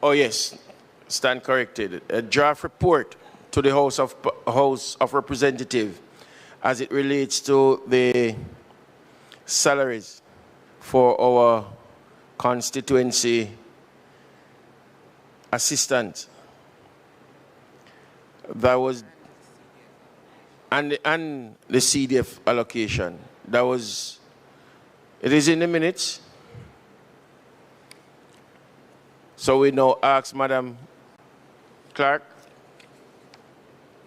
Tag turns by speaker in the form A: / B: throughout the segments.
A: Oh yes, stand corrected. A draft report to the House of Representatives as it relates to the salaries for our constituency assistant. That was, and the CDF allocation. That was, it is in the minutes. So we now ask Madam Clerk.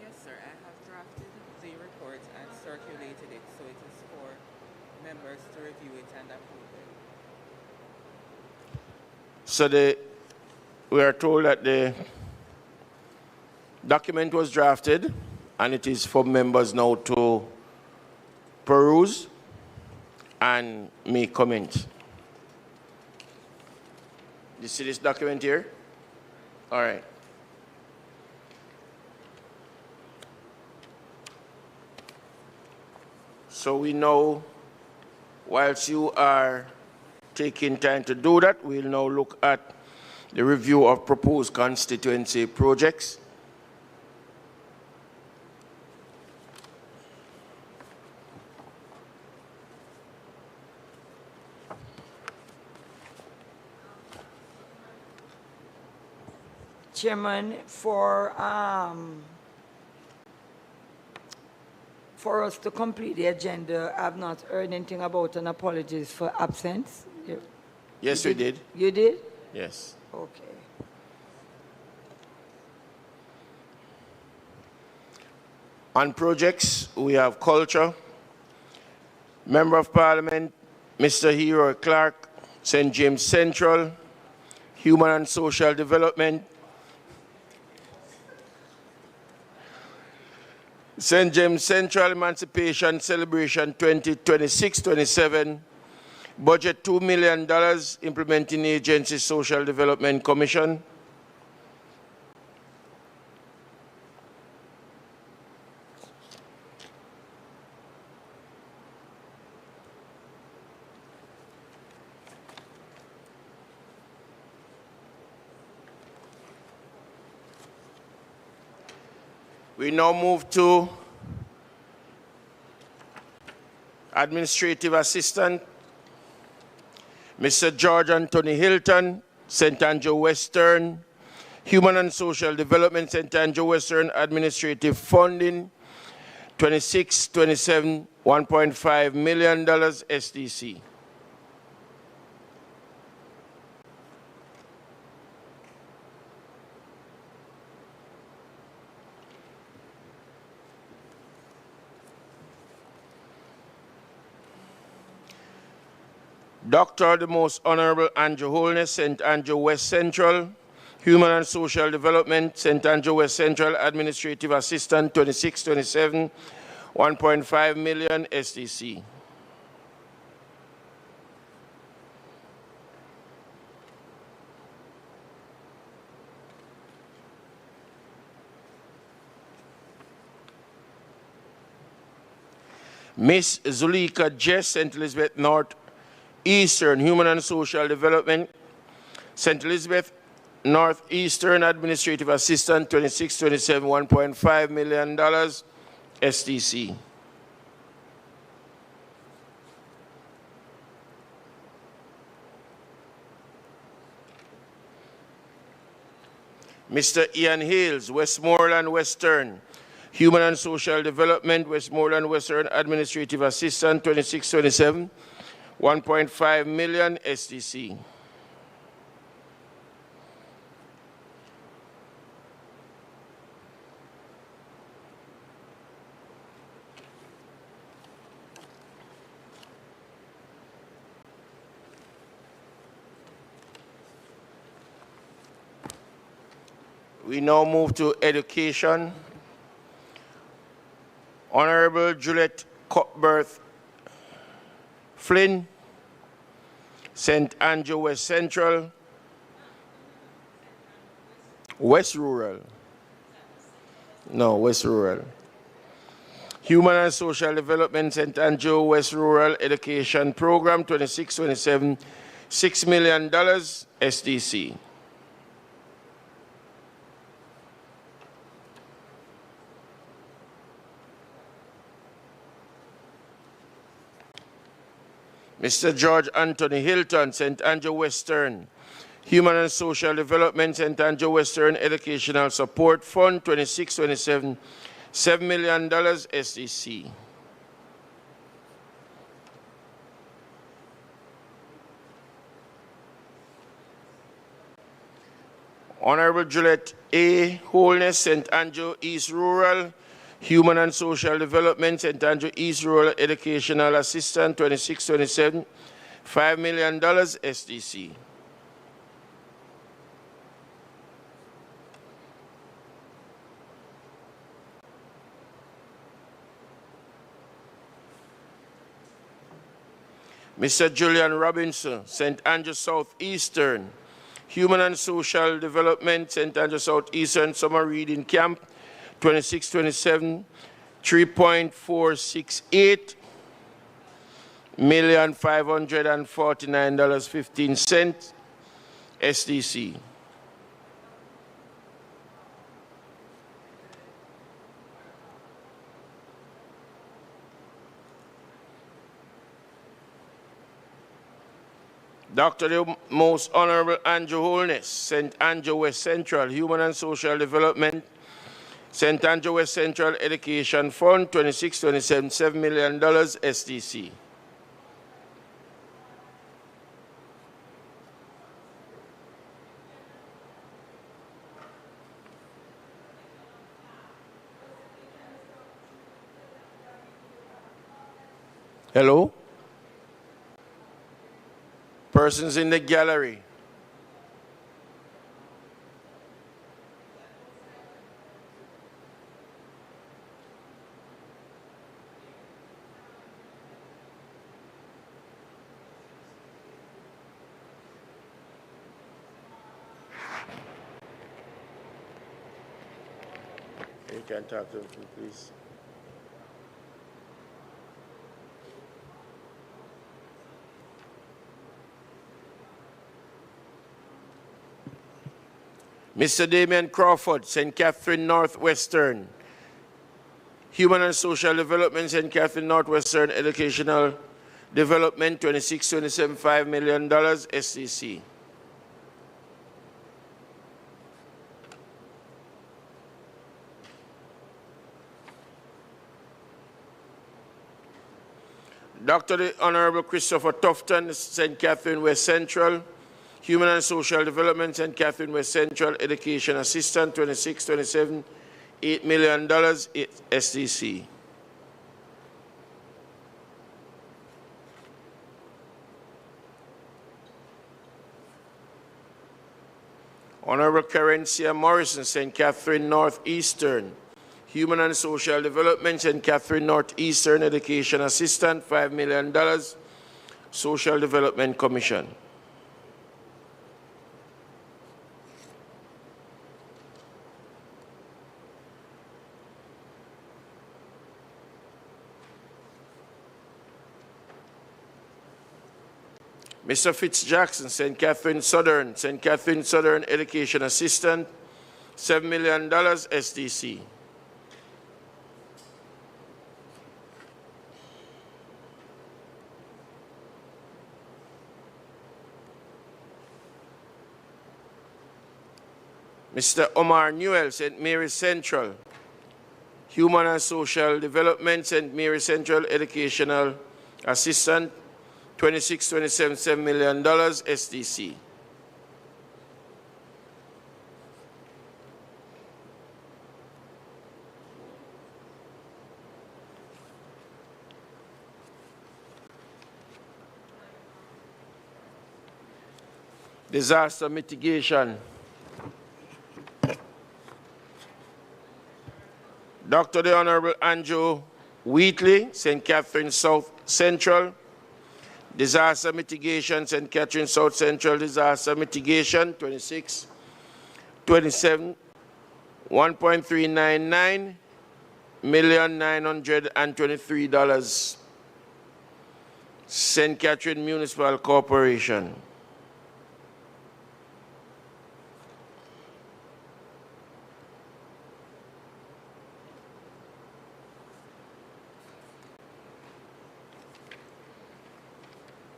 B: Yes, sir. I have drafted the report and circulated it, so it is for members to review it and approve it.
A: So we are told that the document was drafted and it is for members now to peruse and make comment. You see this document here? All right. So we know, whilst you are taking time to do that, we'll now look at the review of proposed constituency projects.
C: Chairman, for us to complete the agenda, I've not heard anything about an apologies for absence.
A: Yes, we did.
C: You did?
A: Yes.
C: Okay.
A: On projects, we have culture. Member of Parliament, Mr. Hero Clark, St. James Central, Human and Social Development, St. James Central Emancipation Celebration 2026-27, budget $2 million, implementing agency Social Development Commission. We now move to Administrative Assistant, Mr. George Anthony Hilton, St. Andrew Western, Human and Social Development, St. Andrew Western Administrative Funding, 26-27, $1.5 million SDC. Dr. the Most Honorable Andrew Holness, St. Andrew West Central, Human and Social Development, St. Andrew West Central Administrative Assistant, 26-27, $1.5 million SDC. Miss Zulika Jess, St. Elizabeth North Eastern Human and Social Development, St. Elizabeth Northeastern Administrative Assistant, 26-27, $1.5 million SDC. Mr. Ian Hales, Westmoreland Western Human and Social Development, Westmoreland Western Administrative Assistant, 26-27, $1.5 million SDC. We now move to education. Honorable Juliet Cuthbert Flynn, St. Andrew West Central, West Rural. No, West Rural. Human and Social Development, St. Andrew West Rural Education Program, 26-27, $6 million SDC. Mr. George Anthony Hilton, St. Andrew Western, Human and Social Development, St. Andrew Western Educational Support Fund, 2627, $7 million SDC. Honorable Juliet A. Holness, St. Andrew East Rural, Human and Social Development, St. Andrew East Rural Educational Assistant, 2627, $5 million SDC. Mr. Julian Robinson, St. Andrew Southeastern, Human and Social Development, St. Andrew Southeastern Summer Reading Camp, 2627, $3.468 million $549.15 SDC. Dr. the Most Honorable Andrew Holness, St. Andrew West Central, Human and Social Development, St. Andrew West Central Education Fund, 2627, $7 million SDC. Hello? Persons in the gallery. You can talk to them, please. Mr. Damian Crawford, St. Catherine Northwestern, Human and Social Development, St. Catherine Northwestern Educational Development, 2627, $5 million SCC. Dr. the Honorable Christopher Tufton, St. Catherine West Central, Human and Social Development, St. Catherine West Central Education Assistant, 2627, $8 million SDC. Honorable Carencia Morrison, St. Catherine Northeastern, Human and Social Development, St. Catherine Northeastern Education Assistant, $5 million, Social Development Commission. Mr. Fitzjackson, St. Catherine Southern Education Assistant, $7 million SDC. Mr. Omar Newell, St. Mary Central, Human and Social Development, St. Mary Central Educational Assistant, 2627, $7 million SDC. Disaster mitigation. Dr. the Honorable Andrew Wheatley, St. Catherine South Central, Disaster Mitigation, St. Catherine South Central Disaster Mitigation, 2627, $1.399 million $923. St. Catherine Municipal Corporation.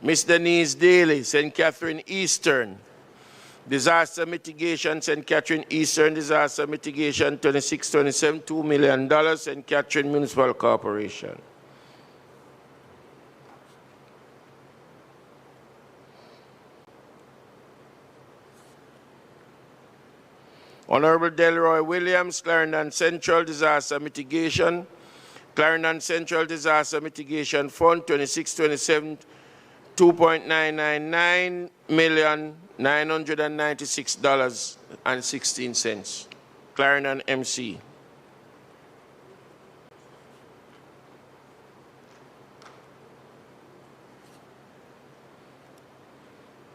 A: Miss Denise Daly, St. Catherine Eastern. Disaster mitigation, St. Catherine Eastern Disaster Mitigation, 2627, $2 million, St. Catherine Municipal Corporation. Honorable Delroy Williams, Clarendon Central Disaster Mitigation, Clarendon Central Disaster Mitigation Fund, 2627, $2.999 million, $996.16. Clarendon MC.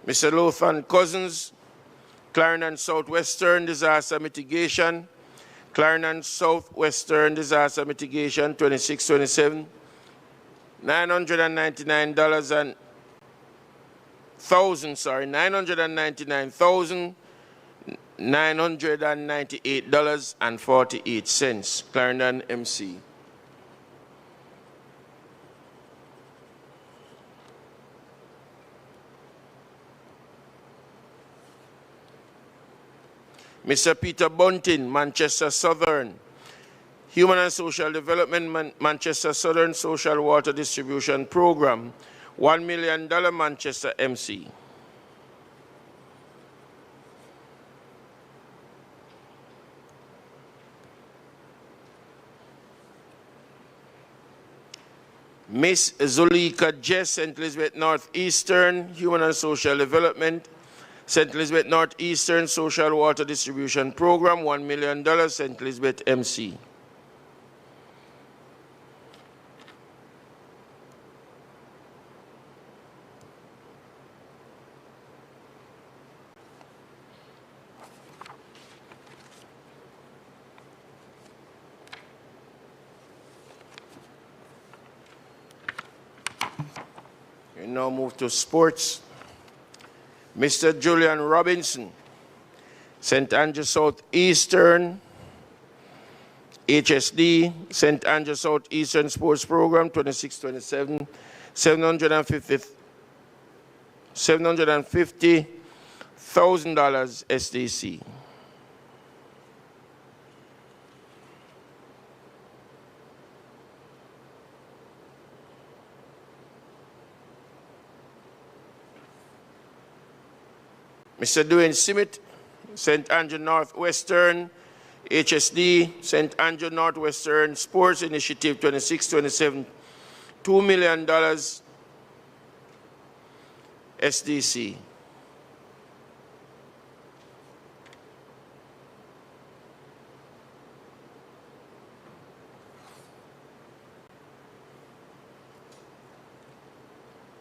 A: Mr. Lothan Cousins, Clarendon Southwestern Disaster Mitigation, Clarendon Southwestern Disaster Mitigation, 2627, $999,998.48. Clarendon MC. Mr. Peter Bunting, Manchester Southern. Human and Social Development, Manchester Southern Social Water Distribution Program, $1 million, Manchester MC. Miss Zulika Jess, St. Elizabeth Northeastern, Human and Social Development, St. Elizabeth Northeastern Social Water Distribution Program, $1 million, St. Elizabeth MC. We now move to sports. Mr. Julian Robinson, St. Andrew Southeastern, HSD, St. Andrew Southeastern Sports Program, 2627, $750,000 SDC. Mr. Dwayne Simmet, St. Andrew Northwestern, HSD, St. Andrew Northwestern Sports Initiative, 2627, $2 million SDC.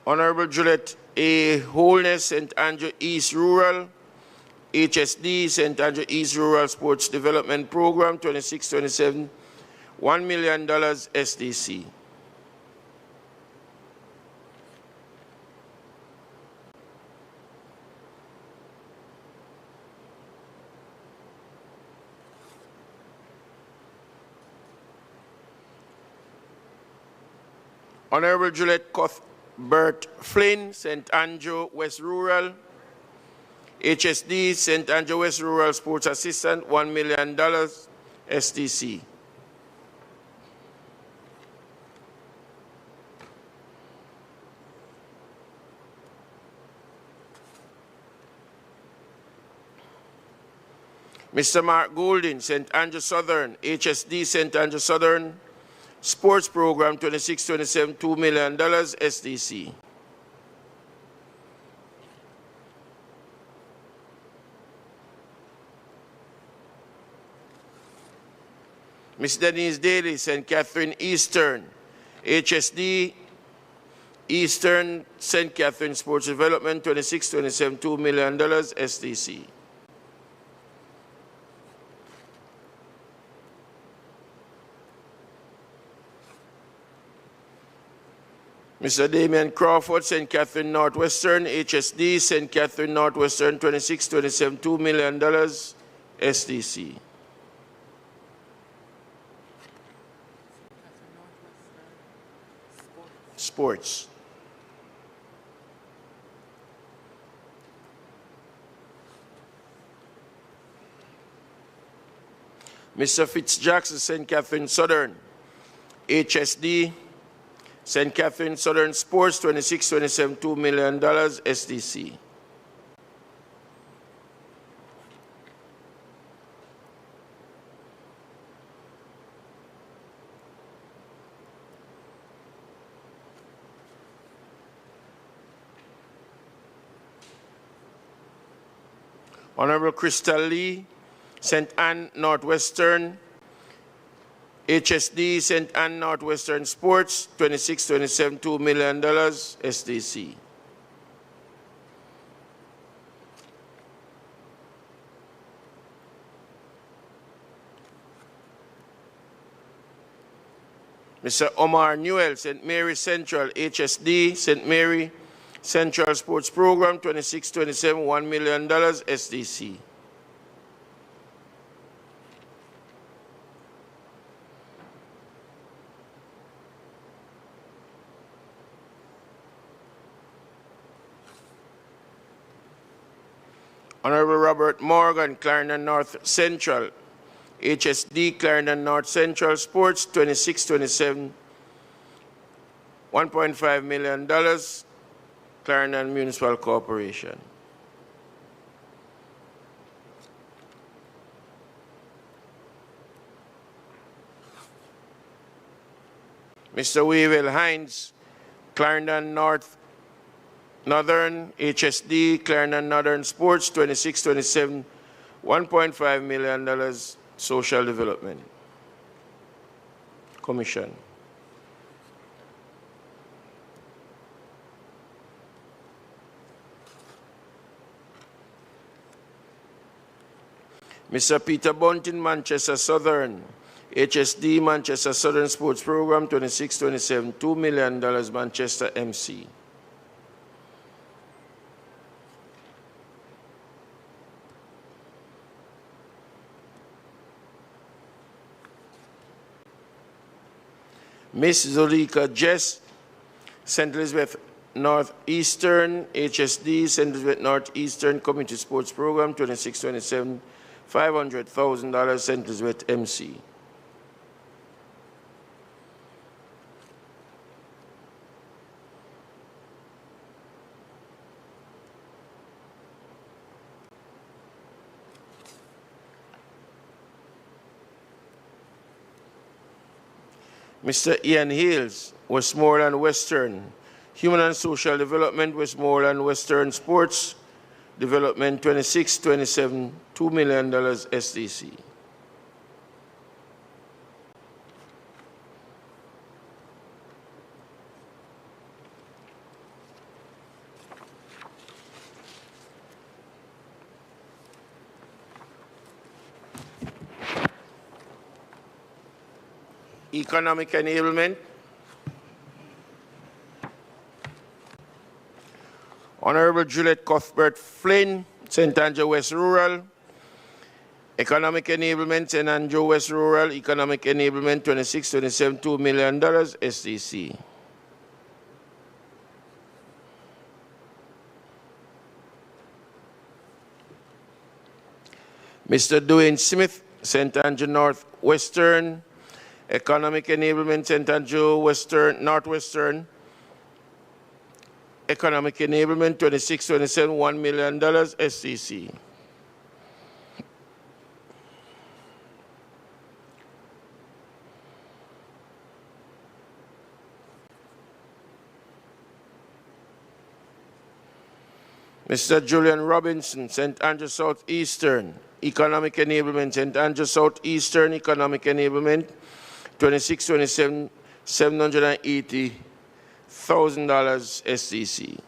A: Honorable Juliet A. Holness, St. Andrew East Rural, HSD, St. Andrew East Rural Sports Development Program, 2627, $1 million SDC. Honorable Juliet Cuthbert Flynn, St. Andrew West Rural, HSD, St. Andrew West Rural Sports Assistant, $1 million SDC. Mr. Mark Goulding, St. Andrew Southern, HSD, St. Andrew Southern Sports Program, 2627, $2 million SDC. Ms. Denise Daly, St. Catherine Eastern, HSD, Eastern St. Catherine Sports Development, 2627, $2 million SDC. Mr. Damian Crawford, St. Catherine Northwestern, HSD, St. Catherine Northwestern, 2627, $2 million SDC. Sports. Mr. Fitzjackson, St. Catherine Southern, HSD, St. Catherine Southern Sports, 2627 $2 million, SDC. Honorable Crystal Lee, St. Anne Northwestern, HSD, St. Anne Northwestern Sports, 2627 $2 million, SDC. Mr. Omar Newell, St. Mary Central, HSD, St. Mary Central Sports Program, 2627 $1 million, SDC. Honorable Robert Morgan, Clarendon North Central, HSD, Clarendon North Central Sports, 2627 $1.5 million, Clarendon Municipal Corporation. Mr. Weevil Hines, Clarendon Northern, HSD, Clarendon Northern Sports, 2627 $1.5 million, Social Development Commission. Mr. Peter Bunting, Manchester Southern, HSD, Manchester Southern Sports Program, 2627 $2 million, Manchester MC. Miss Zolika Jess, St. Elizabeth Northeastern, HSD, St. Elizabeth Northeastern Community Sports Program, 2627 $500,000, St. Elizabeth MC. Mr. Ian Hales, Westmoreland Western, Human and Social Development, Westmoreland Western Sports Development, 2627 $2 million, SDC. Economic Enablement, Honorable Juliet Cuthbert Flynn, St. Andrew West Rural, Economic Enablement, St. Andrew West Rural, Economic Enablement, 2627 $2 million, SDC. Mr. Dwayne Smith, St. Andrew Northwestern, Economic Enablement, St. Andrew Northwestern, Economic Enablement, 2627 $1 million, SCC. Mr. Julian Robinson, St. Andrew Southeastern, Economic Enablement, St. Andrew Southeastern, Economic Enablement, 2627 $780,000, SCC.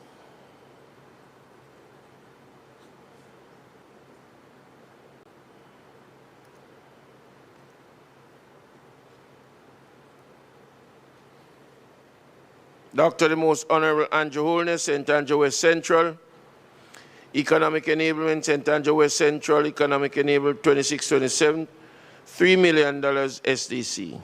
A: Dr. the Most Honorable Andrew Holness, St. Andrew West Central, Economic Enablement, St. Andrew West Central, Economic Enablement, 2627 $3 million, SDC.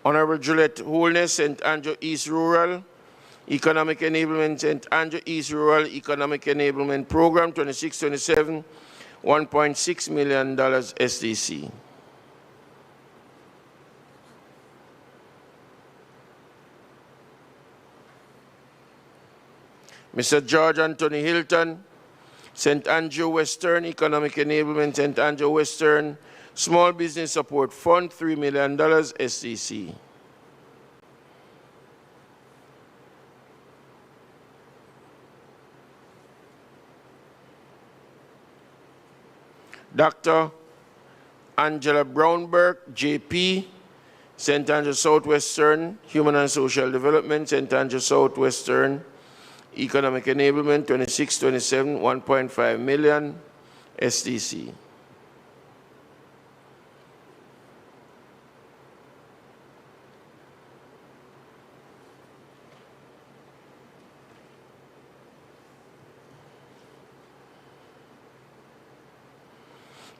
A: Honorable Juliet Holness, St. Andrew East Rural Economic Enablement, St. Andrew East Rural Economic Enablement Program 2627, $1.6 million SDC. Mr. George Anthony Hilton, St. Andrew Western Economic Enablement, St. Andrew Western Small Business Support Fund, $3 million SDC. Dr. Angela Brownberg, JP, St. Andrew Southwestern Human and Social Development, St. Andrew Southwestern Economic Enablement, 2627, $1.5 million SDC.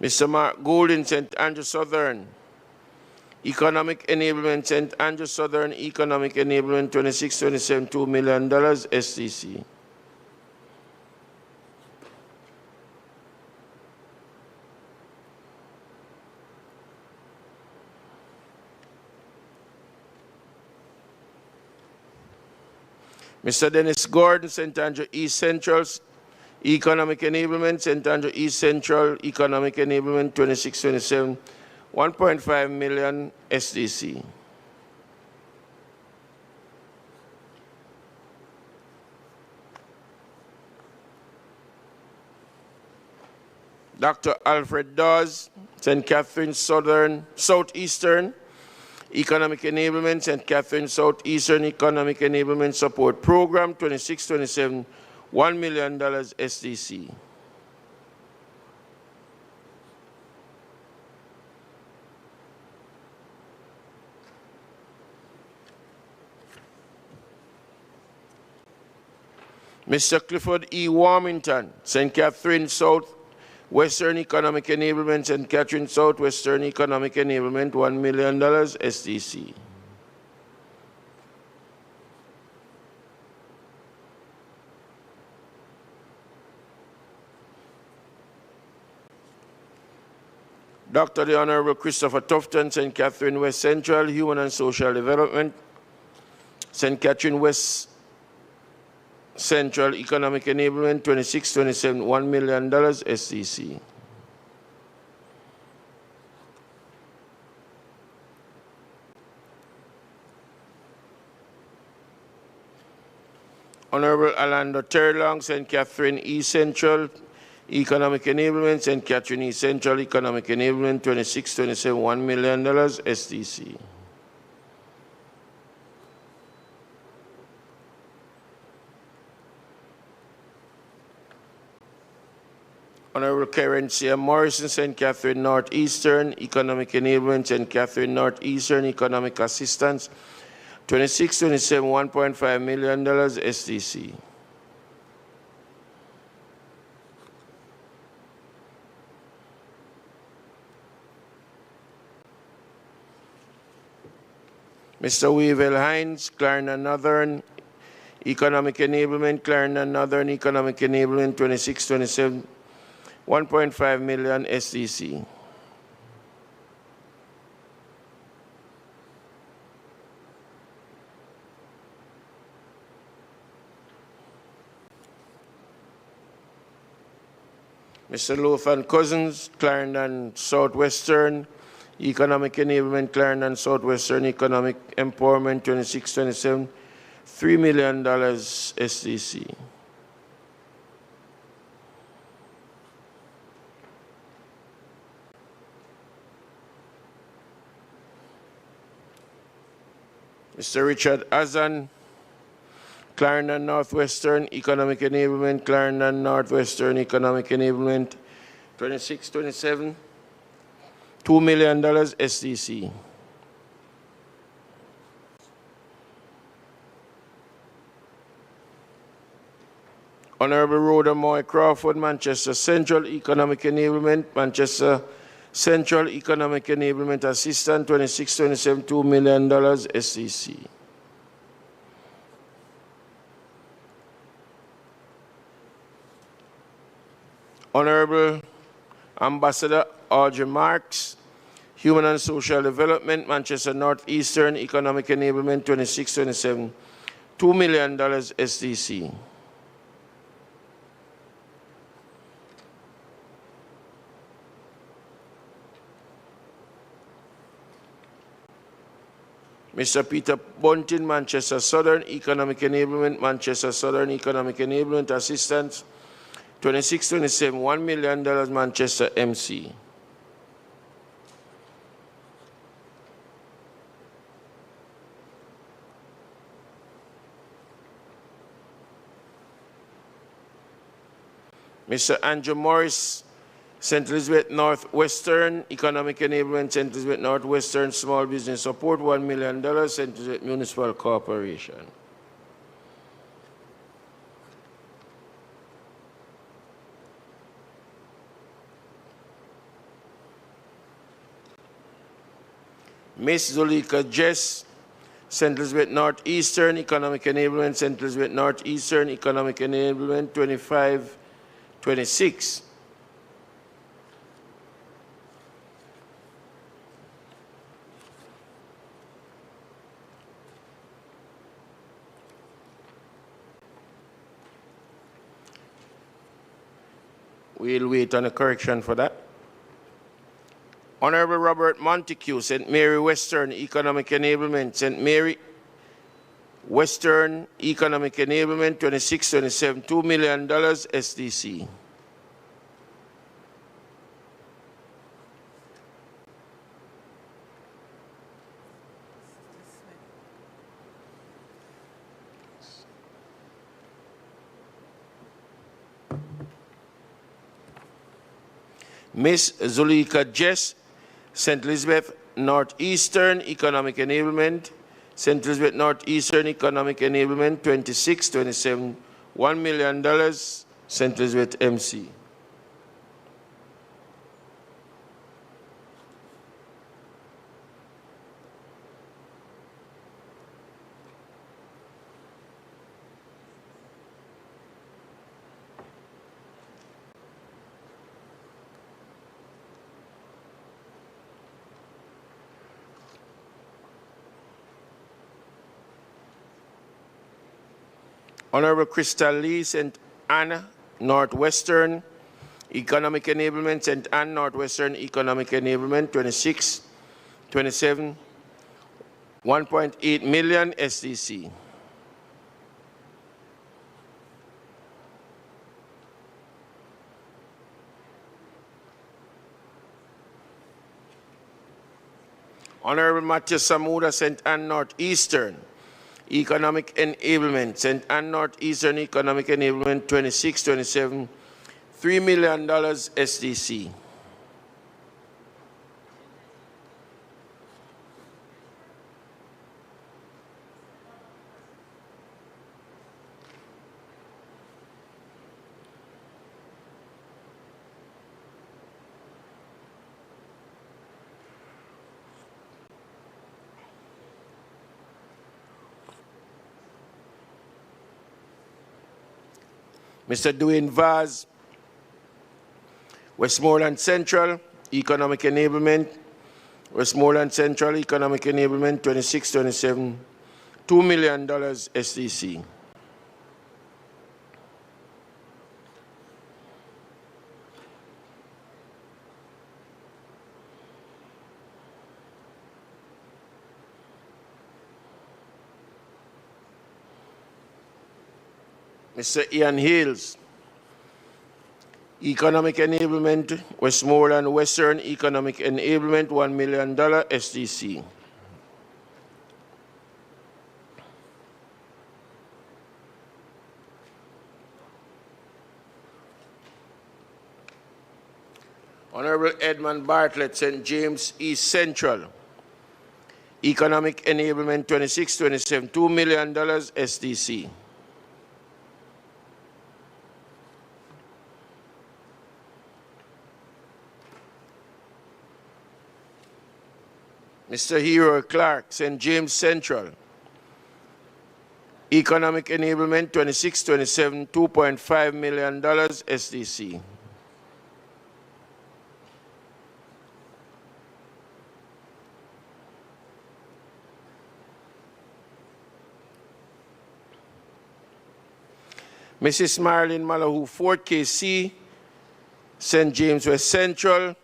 A: Mr. Mark Gould in St. Andrew Southern Economic Enablement, St. Andrew Southern Economic Enablement, 2627, $2 million SDC. Mr. Dennis Gordon, St. Andrew East Central Economic Enablement, St. Andrew East Central Economic Enablement, 2627, $1.5 million SDC. Dr. Alfred Dawes, St. Catherine Southeastern Economic Enablement, St. Catherine Southeastern Economic Enablement Support Program, 2627, $1 million SDC. Mr. Clifford E. Warmington, St. Catherine South Western Economic Enablement, St. Catherine Southwestern Economic Enablement, $1 million SDC. Dr. the Honorable Christopher Tufton, St. Catherine West Central Human and Social Development, St. Catherine West Central Economic Enablement, 2627, $1 million SCC. Honorable Orlando Terlong, St. Catherine East Central Economic Enablement, St. Catherine East Central Economic Enablement, 2627, $1 million SDC. Honorable Karen C. M. Morrison, St. Catherine Northeastern Economic Enablement, St. Catherine Northeastern Economic Assistance, 2627, $1.5 million SDC. Mr. Weevil Hines, Clarendon Northern Economic Enablement, Clarendon Northern Economic Enablement, 2627, $1.5 million SDC. Mr. Lothan Cousins, Clarendon Southwestern Economic Enablement, Clarendon Southwestern Economic Empowerment, 2627, $3 million SDC. Mr. Richard Azan, Clarendon Northwestern Economic Enablement, Clarendon Northwestern Economic Enablement, 2627, $2 million SDC. Honorable Rhoda Moy Crawford, Manchester Central Economic Enablement, Manchester Central Economic Enablement Assistance, 2627, $2 million SCC. Honorable Ambassador Audrey Marks, Human and Social Development, Manchester Northeastern Economic Enablement, 2627, $2 million SDC. Mr. Peter Bunting, Manchester Southern Economic Enablement, Manchester Southern Economic Enablement Assistance, 2627, $1 million Manchester MC. Mr. Andrew Morris, St. Elizabeth Northwestern Economic Enablement, St. Elizabeth Northwestern Small Business Support, $1 million, St. Elizabeth Municipal Corporation. Miss Zulika Jess, St. Elizabeth Northeastern Economic Enablement, St. Elizabeth Northeastern Economic Enablement, 2526. We'll wait on a correction for that. Honorable Robert Montague, St. Mary Western Economic Enablement, St. Mary Western Economic Enablement, 2627, $2 million SDC. Miss Zulika Jess, St. Elizabeth Northeastern Economic Enablement, St. Elizabeth Northeastern Economic Enablement, 2627, $1 million, St. Elizabeth MC. Honorable Crystal Lee, St. Anne Northwestern Economic Enablement, St. Anne Northwestern Economic Enablement, 2627, $1.8 million SDC. Honorable Matthew Samuda, St. Anne Northeastern Economic Enablement, St. Anne Northeastern Economic Enablement, 2627, $3 million SDC. Mr. Dwayne Vaz, Westmoreland Central Economic Enablement, Westmoreland Central Economic Enablement, 2627, $2 million SDC. Mr. Ian Hills, Economic Enablement, Westmoreland Western Economic Enablement, $1 million SDC. Honorable Edmund Bartlett, St. James East Central Economic Enablement, 2627, $2 million SDC. Mr. Hero Clark, St. James Central. Economic Enablement 2627, $2.5 million SDC. Mrs. Marilyn Malahoo, Fort KC, St. James West Central,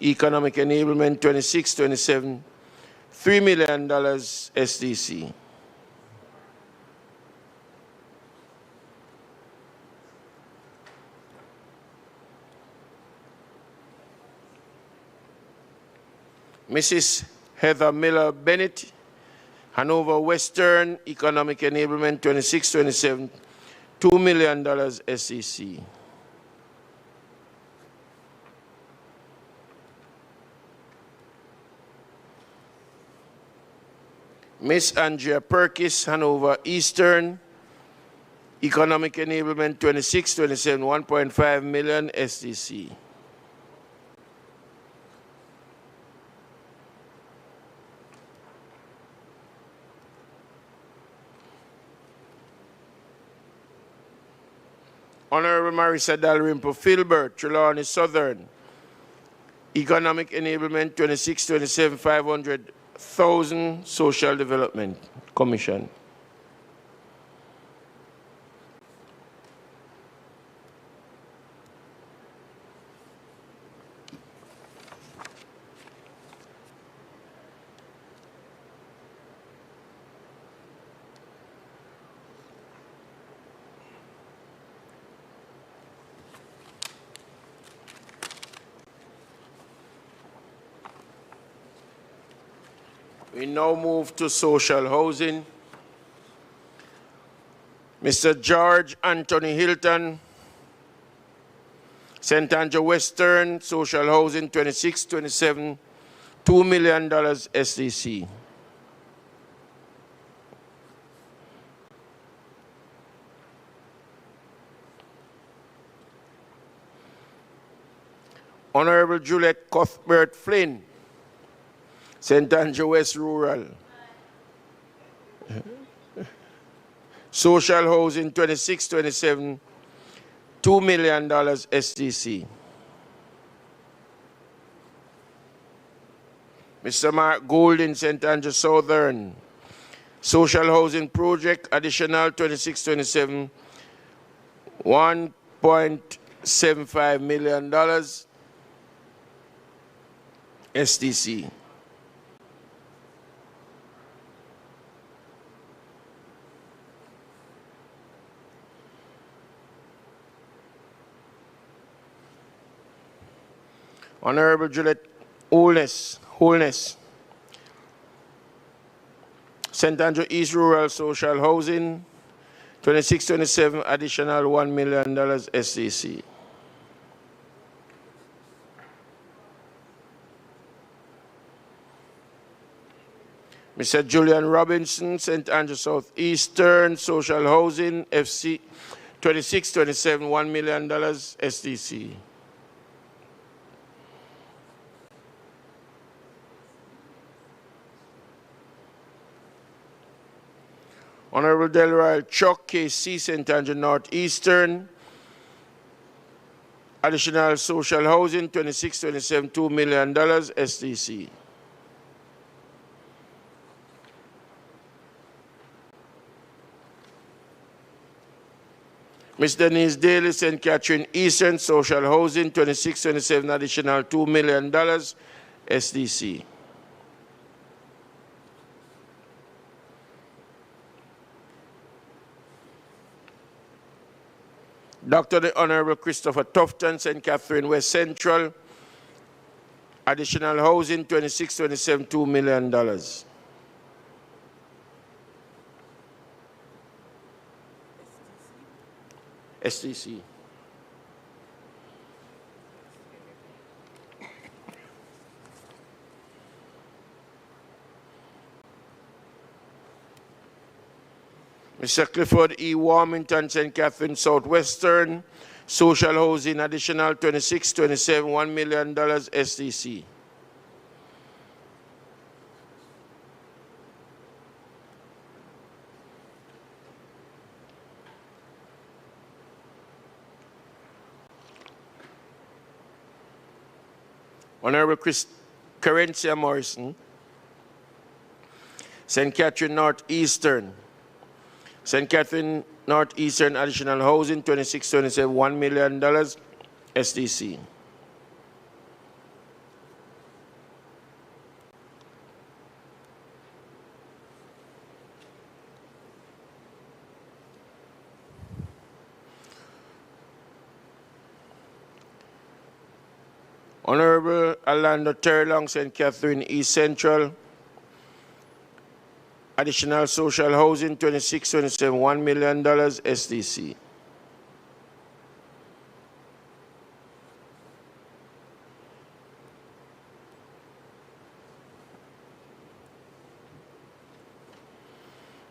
A: Economic Enablement 2627, $3 million SDC. Mrs. Heather Miller Bennett, Hanover Western, Economic Enablement 2627, $2 million SEC. Miss Andrea Perkis, Hanover Eastern, Economic Enablement 2627, $1.5 million SDC. Honorable Marisa Dalrymple Filbert, Trelawney Southern, Economic Enablement 2627, $500,000 Social Development Commission. We now move to social housing. Mr. George Anthony Hilton, St. Andrew Western, social housing 2627, $2 million SDC. Honorable Juliet Cuthbert Flynn, St. Andrew West Rural. Social housing 2627, $2 million SDC. Mr. Mark Golden, St. Andrew Southern. Social housing project, additional 2627, $1.75 million SDC. Honorable Juliet Holness, St. Andrew East Rural Social Housing, 2627, additional $1 million SDC. Mr. Julian Robinson, St. Andrew Southeastern Social Housing, FC 2627, $1 million SDC. Honorable Delroy Chuck, KC, St. Andrew Northeastern, additional social housing, 2627, $2 million SDC. Ms. Denise Daly, St. Catherine Eastern, social housing, 2627, additional $2 million SDC. Dr. the Honorable Christopher Tufton, St. Catherine West Central, additional housing, 2627, $2 million. STC. Mr. Clifford E. Warmington, St. Catherine Southwestern, social housing, additional 2627, $1 million SDC. Honorable Carencia Morrison, St. Catherine Northeastern. St. Catherine Northeastern Additional Housing, 2627, $1 million, SDC. Honorable Orlando Terlong, St. Catherine East Central, Additional Social Housing, 2627, $1 million, SDC.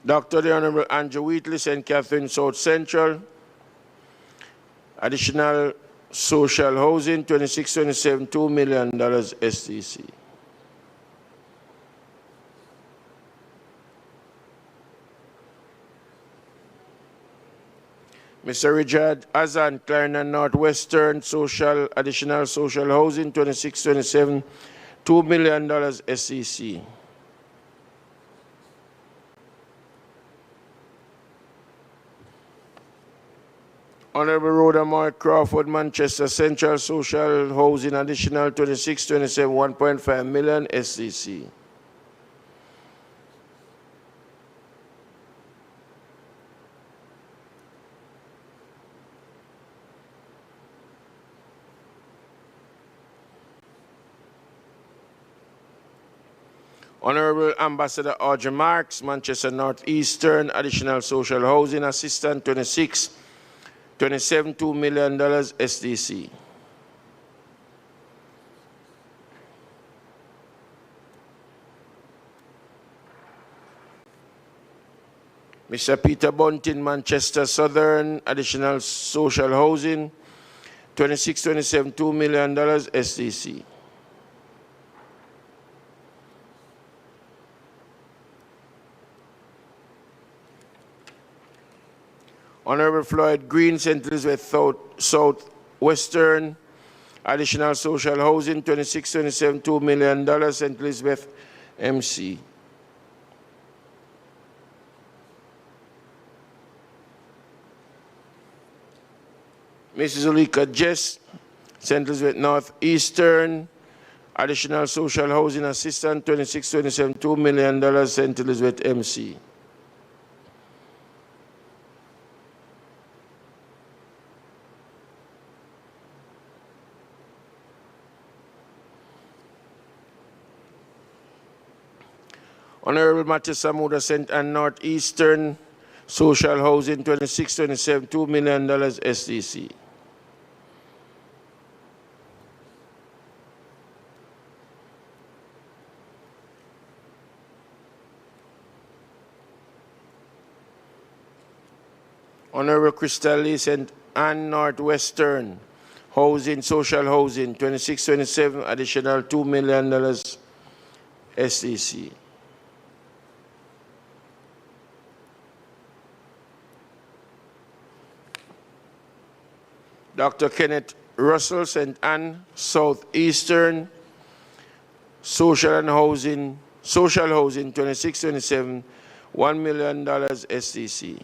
A: Dr. the Honorable Andrew Wheatley, St. Catherine South Central, Additional Social Housing, 2627, $2 million, SDC. Mr. Richard Azan, Clarendon Northwestern Additional Social Housing, 2627, $2 million, SCC. Honorable Rhoda Moore Crawford, Manchester Central Social Housing Additional, 2627, $1.5 million, SCC. Honorable Ambassador Audrey Marks, Manchester Northeastern Additional Social Housing Assistant, 2627, $2 million, SDC. Mr. Peter Bunting, Manchester Southern Additional Social Housing, 2627, $2 million, SDC. Honorable Floyd Green, St. Elizabeth Southwestern Additional Social Housing, 2627, $2 million, St. Elizabeth MC. Mrs. Ulika Jess, St. Elizabeth Northeastern Additional Social Housing Assistant, 2627, $2 million, St. Elizabeth MC. Honorable Matthew Samuda, St. Anne Northeastern Social Housing, 2627, $2 million, SDC. Honorable Crystal Lee, St. Anne Northwestern Housing, Social Housing, 2627, additional $2 million, SDC. Dr. Kenneth Russell, St. Anne Southeastern Social Housing, 2627, $1 million, SDC.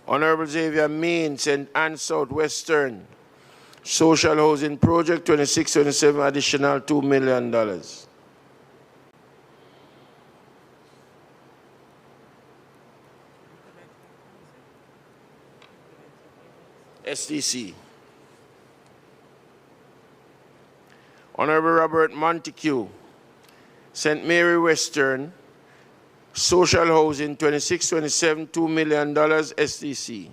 A: Honorable Xavier Mean, St. Anne Southwestern Social Housing Project, 2627, additional $2 million. SDC. Honorable Robert Montague, St. Mary Western Social Housing, 2627, $2 million, SDC.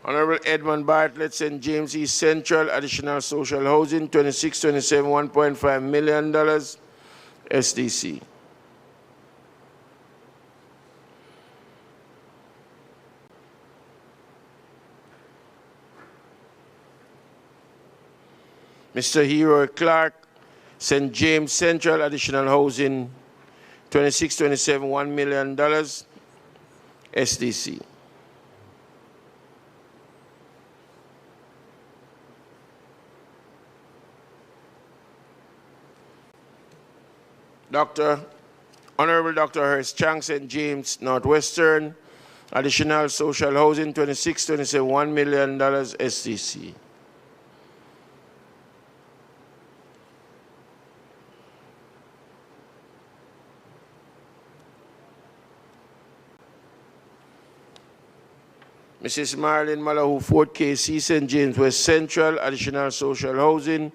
A: Honorable Edmund Bartlett, St. James East Central Additional Social Housing, 2627, $1.5 million, SDC. Mr. Hero Clark, St. James Central, additional housing, 26-27, $1 million, SDC. Honorable Dr. Hurst Chang, St. James Northwestern, additional social housing, 26-27, $1 million, SDC. Mrs. Marilyn Malahu, Fort KC, St. James West Central, additional social housing,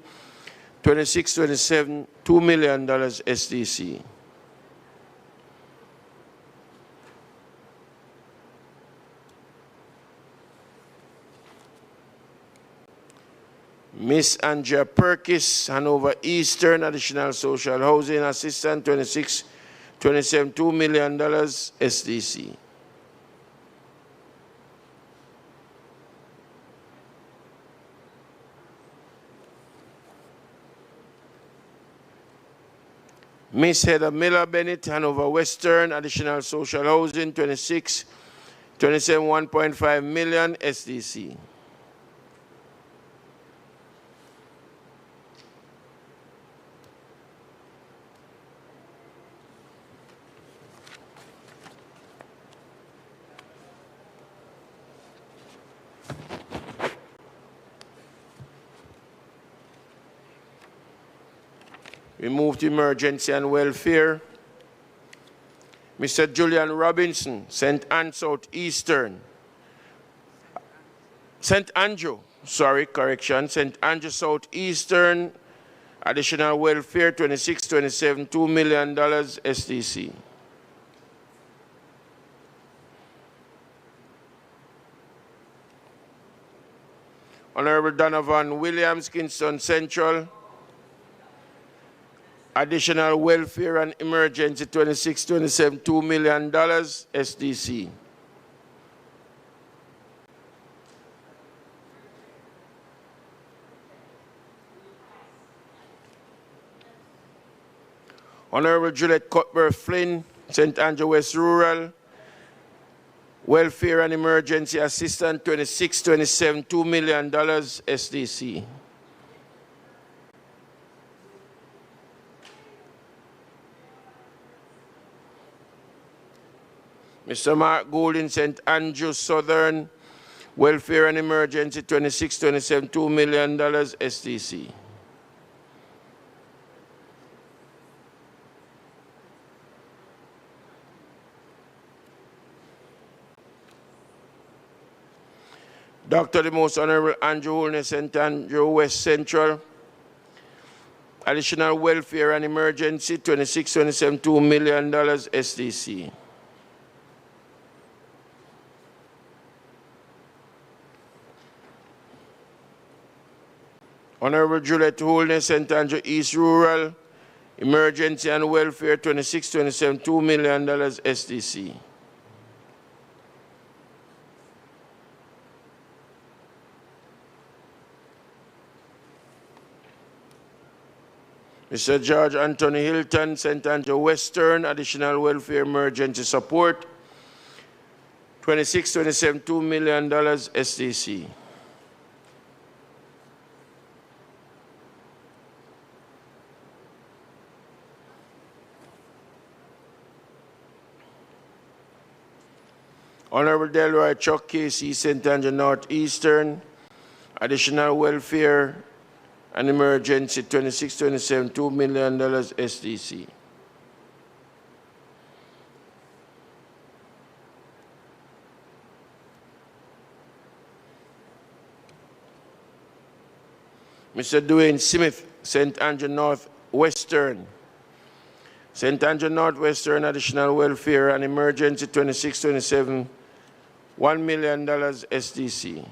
A: 26-27, $2 million, SDC. Miss Andrea Perkis, Hanover Eastern, additional social housing assistant, 26-27, $2 million, SDC. Miss Heather Miller Bennett, Hanover Western, additional social housing, 26-27, $1.5 million, SDC. We move to emergency and welfare. Mr. Julian Robinson, St. Anne Southeastern. St. Andrew, sorry, correction. St. Andrew Southeastern, additional welfare, 26-27, $2 million, SDC. Honorable Donovan Williams, Kingston Central, additional welfare and emergency, 26-27, $2 million, SDC. Honorable Juliet Cuthbert Flynn, St. Andrew West Rural, welfare and emergency assistant, 26-27, $2 million, SDC. Mr. Mark Goulding, St. Andrew Southern, welfare and emergency, 26-27, $2 million, SDC. Dr. the Most Honorable Andrew Holness, St. Andrew West Central, additional welfare and emergency, 26-27, $2 million, SDC. Honorable Juliet Holness, St. Andrew East Rural, emergency and welfare, 26-27, $2 million, SDC. Mr. George Anthony Hilton, St. Andrew Western, additional welfare emergency support, 26-27, $2 million, SDC. Honorable Delroy Chuck KC, St. Andrew Northeastern, additional welfare and emergency, 26-27, $2 million, SDC. Mr. Dwayne Smith, St. Andrew Northwestern. St. Andrew Northwestern, additional welfare and emergency, 26-27, $1 million, SDC.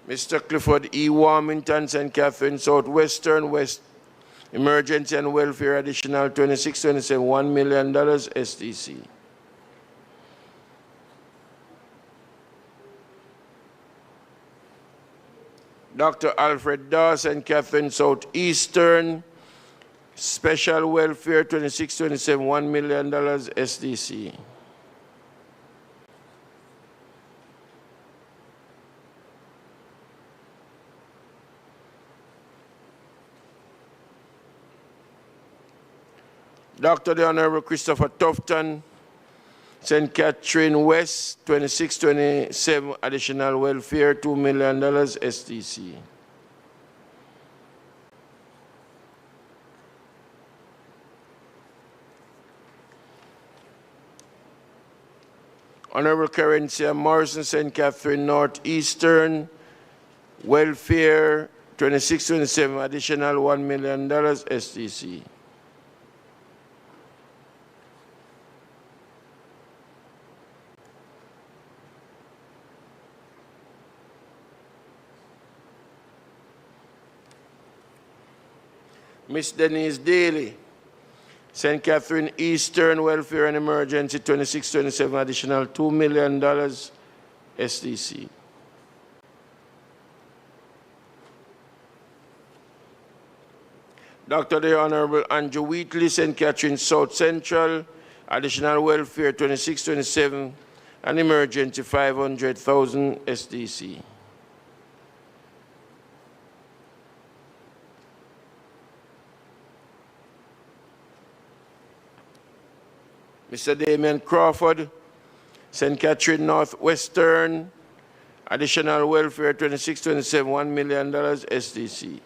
A: Mr. Clifford E. Warmington, St. Catherine Southwestern, West emergency and welfare, additional 26-27, $1 million, SDC. Dr. Alfred Dawson, Catherine Southeastern, Special Welfare 2627, $1 million SDC. Dr. the Honorable Christopher Tufton, St. Catherine West, 2627 additional welfare, $2 million SDC. Honorable Carencia Morrison, St. Catherine Northeastern, welfare, 2627 additional $1 million SDC. Miss Denise Daly, St. Catherine Eastern Welfare and Emergency, 2627 additional $2 million SDC. Dr. the Honorable Andrew Wheatley, St. Catherine South Central, additional welfare, 2627 and emergency, 500,000 SDC. Mr. Damian Crawford, St. Catherine Northwestern, additional welfare, 2627, $1 million SDC.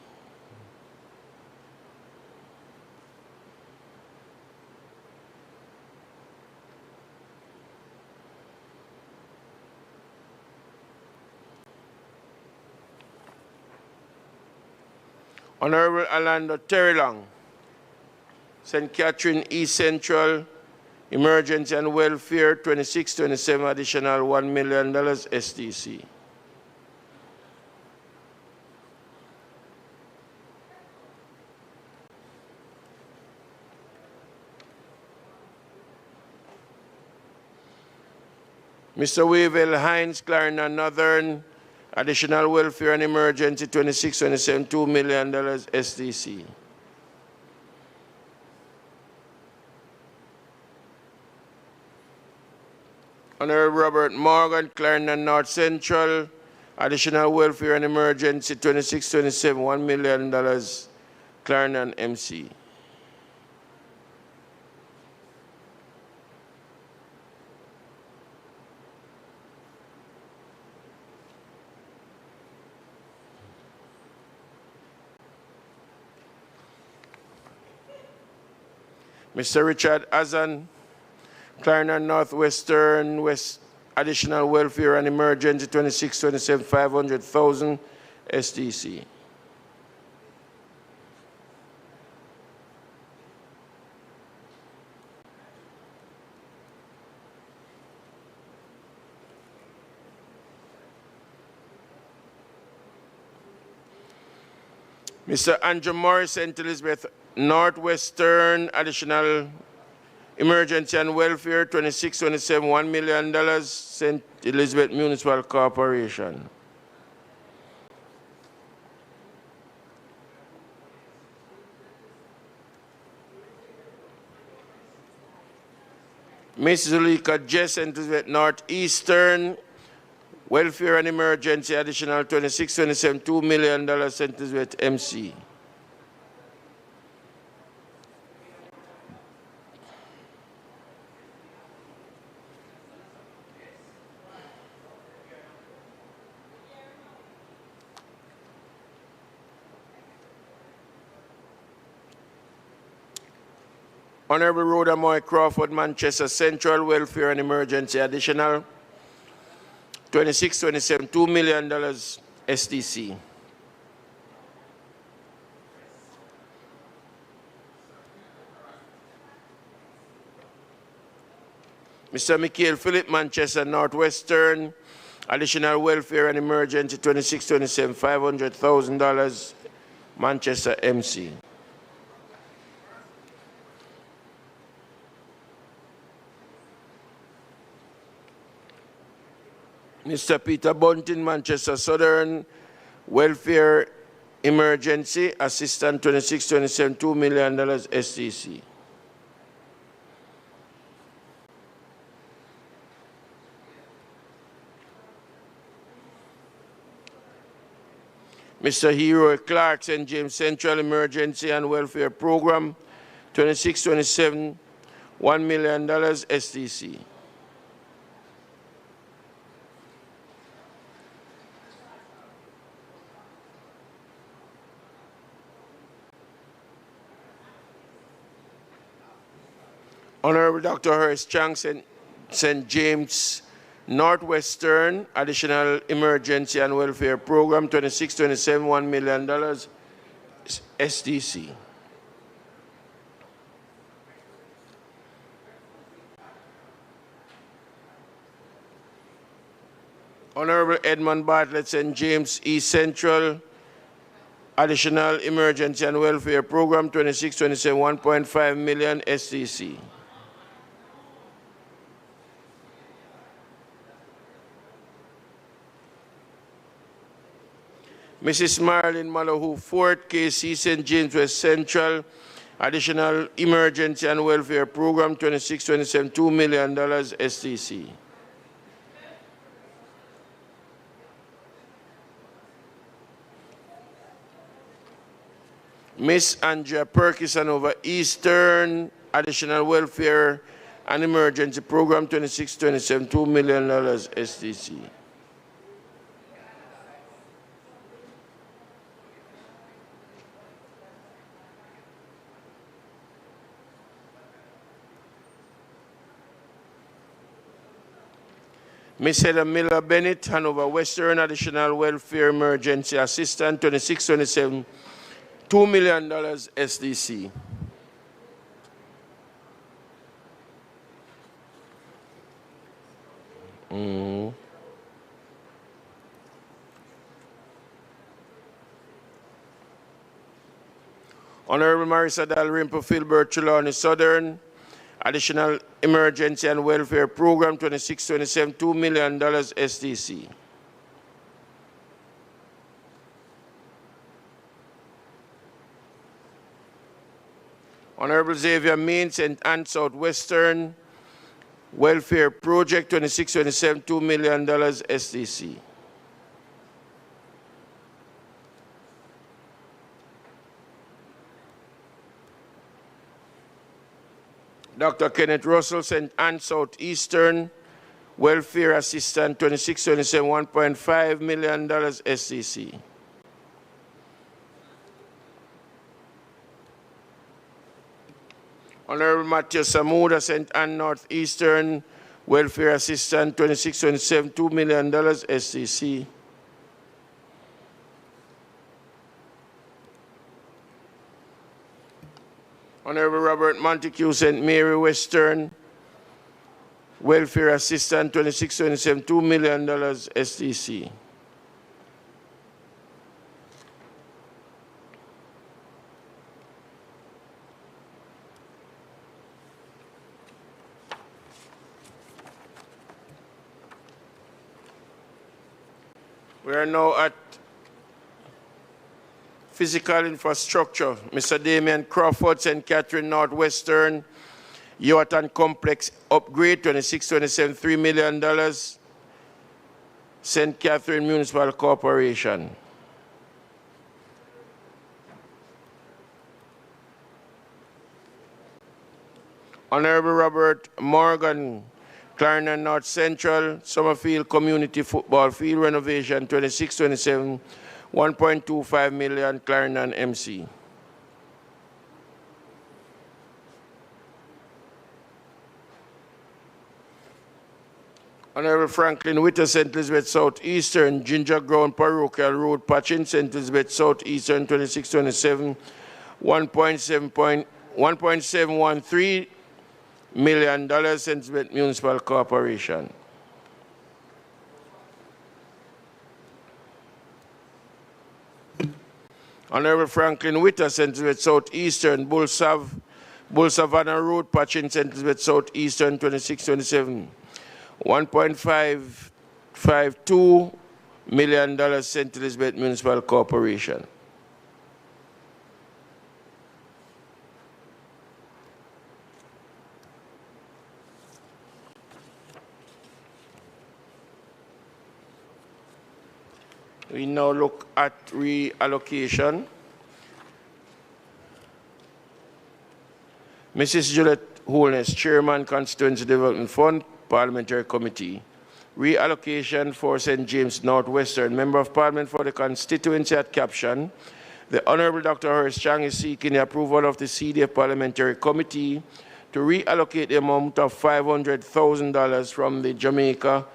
A: Honorable Orlando Terrelong, St. Catherine East Central, Emergency and Welfare, 2627 additional $1 million SDC. Mr. Wavell Hines, Clarendon Northern, additional welfare and emergency, 2627, $2 million SDC. Honorable Robert Morgan, Clarendon North Central, additional welfare and emergency, 2627, $1 million, Clarendon MC. Mr. Richard Azan, Clarendon Northwestern, West additional welfare and emergency, 2627, 500,000 SDC. Mr. Andrew Morris, St. Elizabeth Northwestern, additional emergency and welfare, 2627, $1 million, St. Elizabeth Municipal Corporation. Ms. Zuleika Jess, St. Elizabeth Northeastern, welfare and emergency, additional 2627, $2 million, St. Elizabeth MC. Honorable Rhoda Moy Crawford, Manchester Central, welfare and emergency, additional 2627, $2 million SDC. Mr. Michael Phillip, Manchester Northwestern, additional welfare and emergency, 2627, $500,000, Manchester MC. Mr. Peter Bunting, Manchester Southern, Welfare Emergency Assistance 2627, $2 million STC. Mr. Hero Clark, St. James Central Emergency and Welfare Program 2627, $1 million STC. Honorable Dr. Hurst Chang, St. James Northwestern Additional Emergency and Welfare Program 2627, $1 million STC. Honorable Edmund Bartlett, St. James East Central Additional Emergency and Welfare Program 2627, $1.5 million STC. Mrs. Marilyn Malahoo Fort, KC St. James West Central Additional Emergency and Welfare Program 2627, $2 million STC. Miss Andrea Perkins Hanover Eastern Additional Welfare and Emergency Program 2627, $2 million STC. Ms. Heather Miller Bennett, Hanover Western Additional Welfare Emergency Assistant, 2627, $2 million SDC. Honorable Marissa Dalrymple, Filbert Trelawney Southern Additional Emergency and Welfare Program 2627, $2 million SDC. Honorable Xavier Means, St. Anne Southwestern Welfare Project 2627, $2 million SDC. Dr. Kenneth Russell, St. Anne Southeastern Welfare Assistant 2627, $1.5 million SCC. Honorable Matthew Samuda, St. Anne Northeastern Welfare Assistant 2627, $2 million SCC. Honorable Robert Montague, St. Mary Western Welfare Assistant 2627, $2 million SDC. We are now at physical infrastructure. Mr. Damian Crawford, St. Catherine Northwestern Yorton Complex Upgrade 2627, $3 million. St. Catherine Municipal Corporation. Honorable Robert Morgan, Clarendon North Central Summerfield Community Football Field Renovation 2627, $1.25 million, Clarendon MC. Honorable Franklin Witter, St. Elizabeth Southeastern Ginger Ground Parochial Road Patching, St. Elizabeth Southeastern 2627, $1.713 million, St. Elizabeth Municipal Corporation. Honorable Franklin Witter, St. Elizabeth Southeastern Bull Savannah Road Patching, St. Elizabeth Southeastern 2627, $1.552 million St. Elizabeth Municipal Corporation. We now look at reallocation. Mrs. Juliet Holness, Chairman, Constituency Development Fund, Parliamentary Committee. Reallocation for St. James Northwestern, Member of Parliament for the constituency at caption. The Honorable Dr. Horace Chang is seeking the approval of the CDF Parliamentary Committee to reallocate the amount of $500,000 from the Jamaica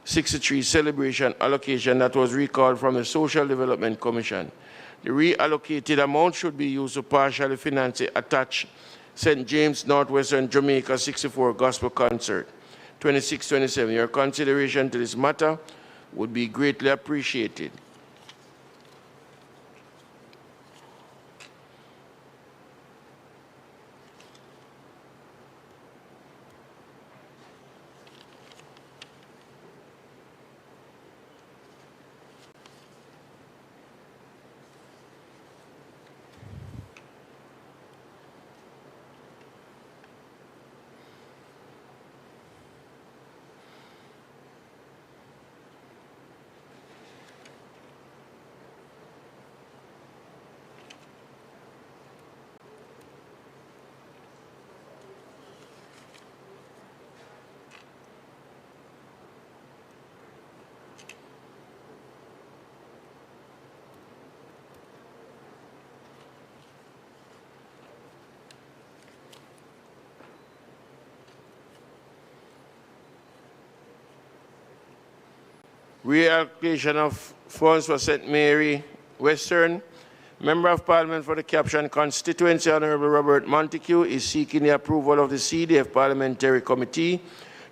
A: 63 celebration allocation that was recalled from the Social Development Commission. The reallocated amount should be used to partially finance the attached St. James Northwestern Jamaica 64 Gospel Concert 26-27. Your consideration to this matter would be greatly appreciated. Reallocation of funds for St. Mary Western. Member of Parliament for the caption Constituency, Honorable Robert Montague, is seeking the approval of the CDF Parliamentary Committee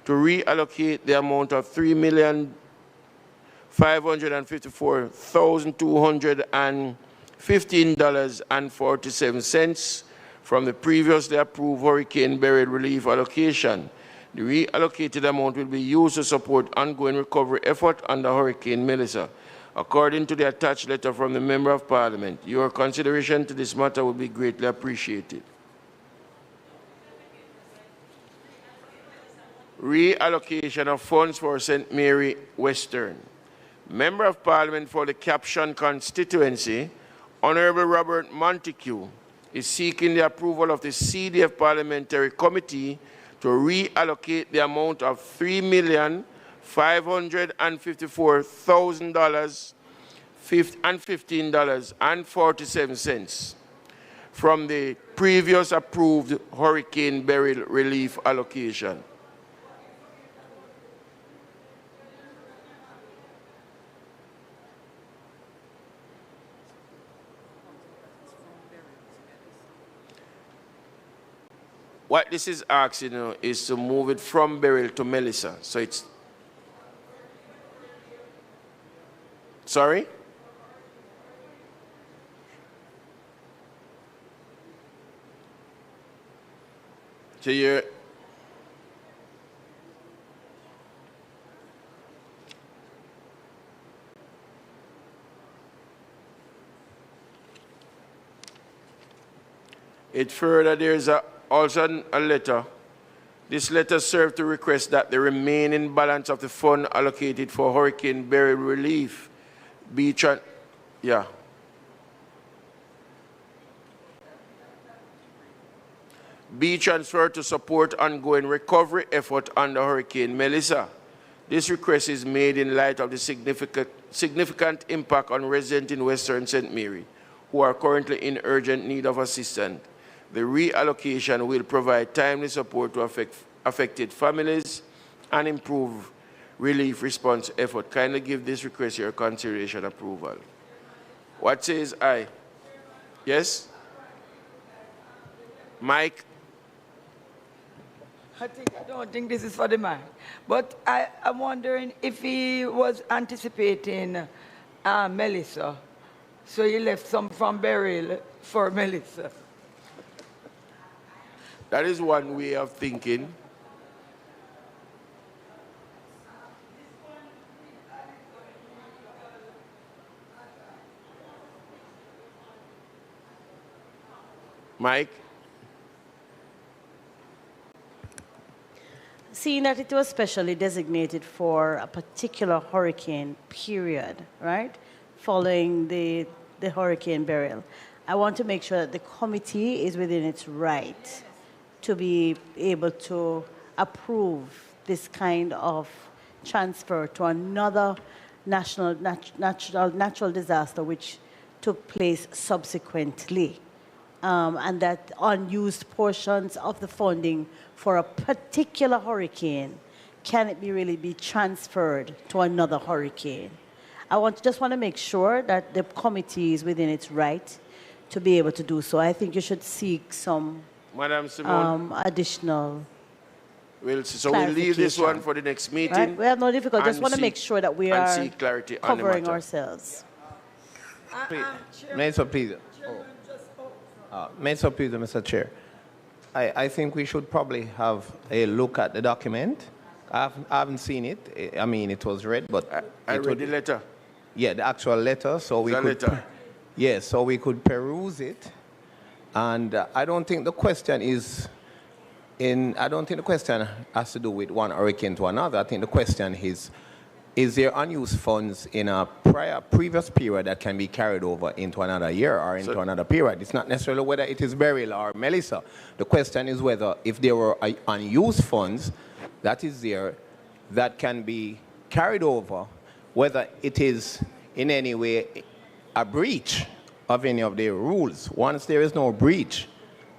A: to reallocate the amount of $3,554,215.47 from the previously approved Hurricane Beryl Relief Allocation. The reallocated amount will be used to support ongoing recovery effort under Hurricane Melissa. According to the attached letter from the Member of Parliament, your consideration to this matter will be greatly appreciated. Reallocation of funds for St. Mary Western. Member of Parliament for the caption Constituency, Honorable Robert Montague, is seeking the approval of the CDF Parliamentary Committee to reallocate the amount of $3,554,015.47 from the previous approved Hurricane Beryl Relief Allocation. What this is asking is to move it from Beryl to Melissa. So it's... Sorry? So you're... It further, there's also a letter. This letter served to request that the remaining balance of the fund allocated for Hurricane Beryl relief be transferred to support ongoing recovery effort under Hurricane Melissa. This request is made in light of the significant impact on residents in Western St. Mary who are currently in urgent need of assistance. The reallocation will provide timely support to affected families and improve relief response effort. Kindly give this request your consideration approval. What says aye? Yes? Mike?
C: I don't think this is for the mic. But I'm wondering if he was anticipating Melissa. So he left some from Beryl for Melissa.
A: That is one way of thinking. Mike?
D: Seeing that it was specially designated for a particular hurricane period, right? Following the hurricane burial, I want to make sure that the committee is within its right to be able to approve this kind of transfer to another natural disaster which took place subsequently. And that unused portions of the funding for a particular hurricane, can it really be transferred to another hurricane? Just want to make sure that the committee is within its right to be able to do so. I think you should seek some
A: Madam Simone,
D: additional
A: so we'll leave this one for the next meeting.
D: Right? We have no difficulty. Just want to make sure that we are covering ourselves.
E: May I please? May I please, Mr. Chair? I think we should probably have a look at the document. I haven't seen it. I mean, it was read, but
A: I read the letter.
E: Yeah, the actual letter. So we could. Yes, so we could peruse it, and I don't think the question is. I don't think the question has to do with one hurricane to another. I think the question is there unused funds in a previous period that can be carried over into another year or into another period? It's not necessarily whether it is Beryl or Melissa. The question is whether if there were unused funds that is there that can be carried over, whether it is in any way a breach of any of the rules. Once there is no breach,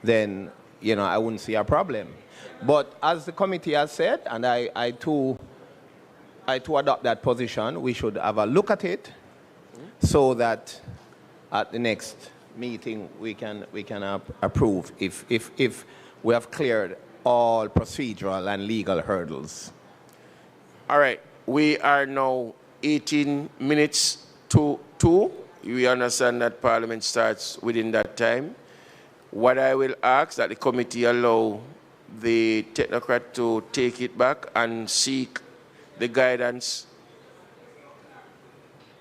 E: then I wouldn't see a problem. But as the committee has said, and I too adopt that position, we should have a look at it so that at the next meeting we can approve if we have cleared all procedural and legal hurdles.
A: All right. We are now 18 minutes to 2. We understand that Parliament starts within that time. What I will ask that the committee allow the technocrat to take it back and seek the guidance.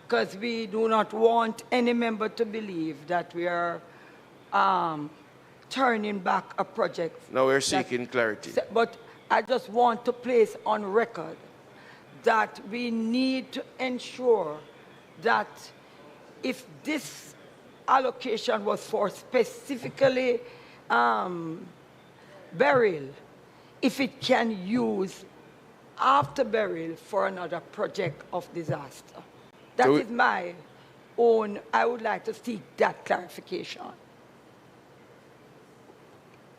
C: Because we do not want any member to believe that we are turning back a project.
A: No, we're seeking clarity.
C: But I just want to place on record that we need to ensure that if this allocation was for specifically burial, if it can use after burial for another project of disaster. That is my own, I would like to seek that clarification.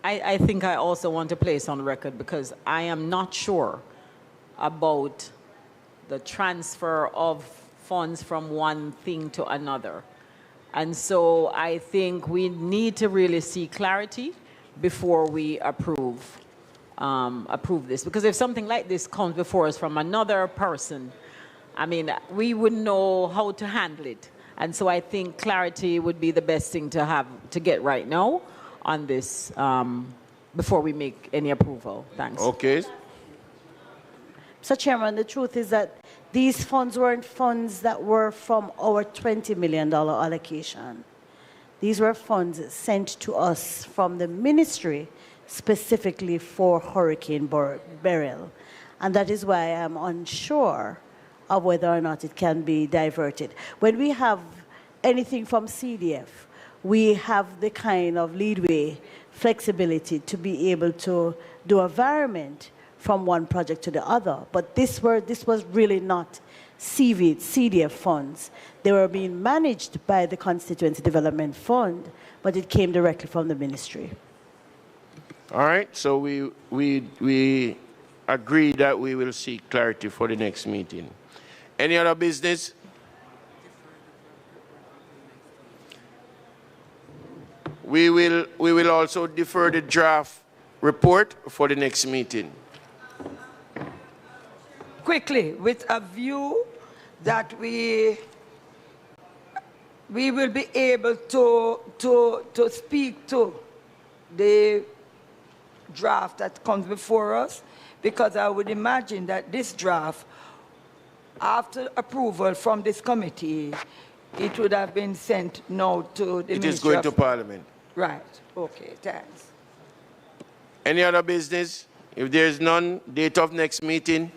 B: I think I also want to place on record because I am not sure about the transfer of funds from one thing to another. And so I think we need to really see clarity before we approve this. Because if something like this comes before us from another person, I mean, we wouldn't know how to handle it. And so I think clarity would be the best thing to get right now on this before we make any approval. Thanks.
A: Okay.
D: Mr. Chairman, the truth is that these funds weren't funds that were from our $20 million allocation. These were funds sent to us from the ministry specifically for hurricane burial. And that is why I'm unsure of whether or not it can be diverted. When we have anything from CDF, we have the kind of leadway, flexibility to be able to do a variant from one project to the other. But this was really not CDF funds. They were being managed by the Constituency Development Fund, but it came directly from the ministry.
A: All right, so we agree that we will seek clarity for the next meeting. Any other business? We will also defer the draft report for the next meeting.
C: Quickly, with a view that we will be able to speak to the draft that comes before us, because I would imagine that this draft, after approval from this committee, it would have been sent now to the Ministry
A: It is going to Parliament.
C: Right. Okay, thanks.
A: Any other business? If there is none, date of next meeting.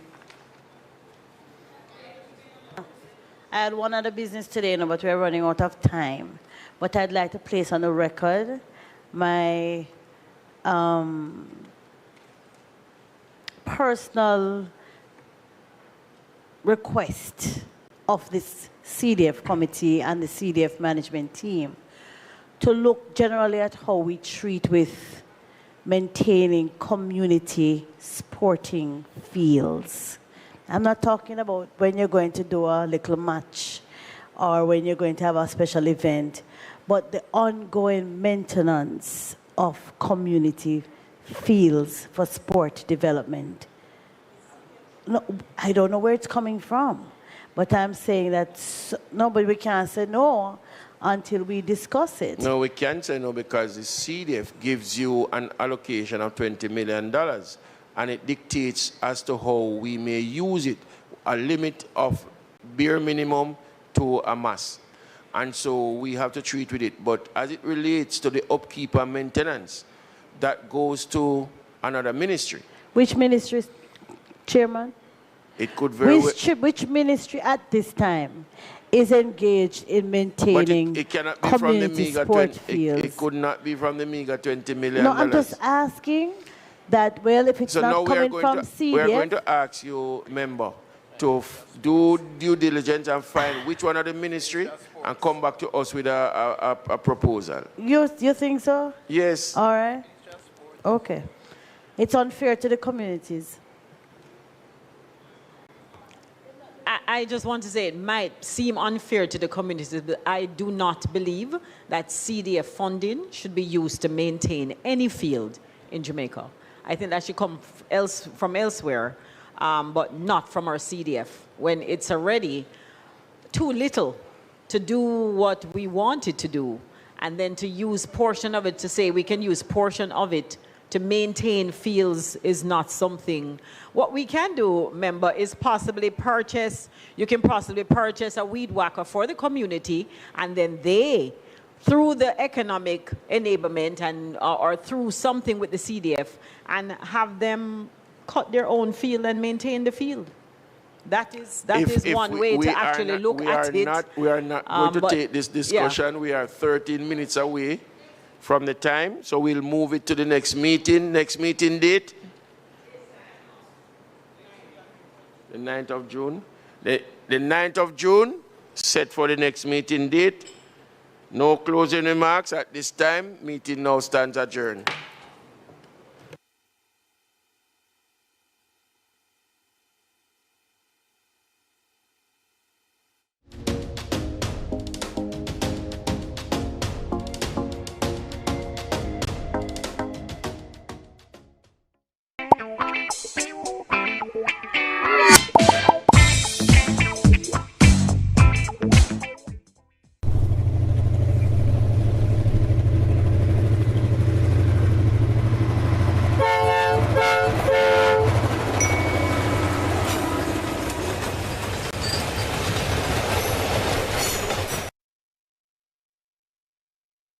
D: I had one other business today, but we're running out of time. But I'd like to place on the record my personal request of this CDF committee and the CDF management team to look generally at how we treat with maintaining community sporting fields. I'm not talking about when you're going to do a little match or when you're going to have a special event, but the ongoing maintenance of community fields for sport development. No, I don't know where it's coming from, but I'm saying that nobody, we can't say no until we discuss it.
A: No, we can't say no because the CDF gives you an allocation of $20 million and it dictates as to how we may use it, a limit of bare minimum to a mass. And so we have to treat with it. But as it relates to the upkeep and maintenance, that goes to another ministry.
D: Which ministry, Chairman?
A: It could very well.
D: Which ministry at this time is engaged in maintaining
A: but it cannot be
D: community
A: from the
D: sport fields?
A: It could not be from the meager $20 million.
D: No, I'm just asking that, well, if it's
A: so
D: not coming from CDF...
A: We are going to ask you, member, to do due diligence and find which one of the ministry and come back to us with a proposal.
D: You think so?
A: Yes.
D: All right. Okay. It's unfair to the communities.
B: I just want to say it might seem unfair to the communities, but I do not believe that CDF funding should be used to maintain any field in Jamaica. I think that should come from elsewhere, but not from our CDF, when it's already too little to do what we wanted to do, and then to use portion of it to say we can use portion of it to maintain fields is not something. What we can do, member, is possibly purchase, you can possibly purchase a weed whacker for the community, and then they, through the economic enablement and or through something with the CDF, and have them cut their own field and maintain the field. That is one way to actually look at it.
A: We are not going to take this discussion. Yeah. We are 13 minutes away from the time, so we'll move it to the next meeting. Next meeting date? The 9th of June. The 9th of June, set for the next meeting date. No closing remarks at this time. Meeting now stands adjourned.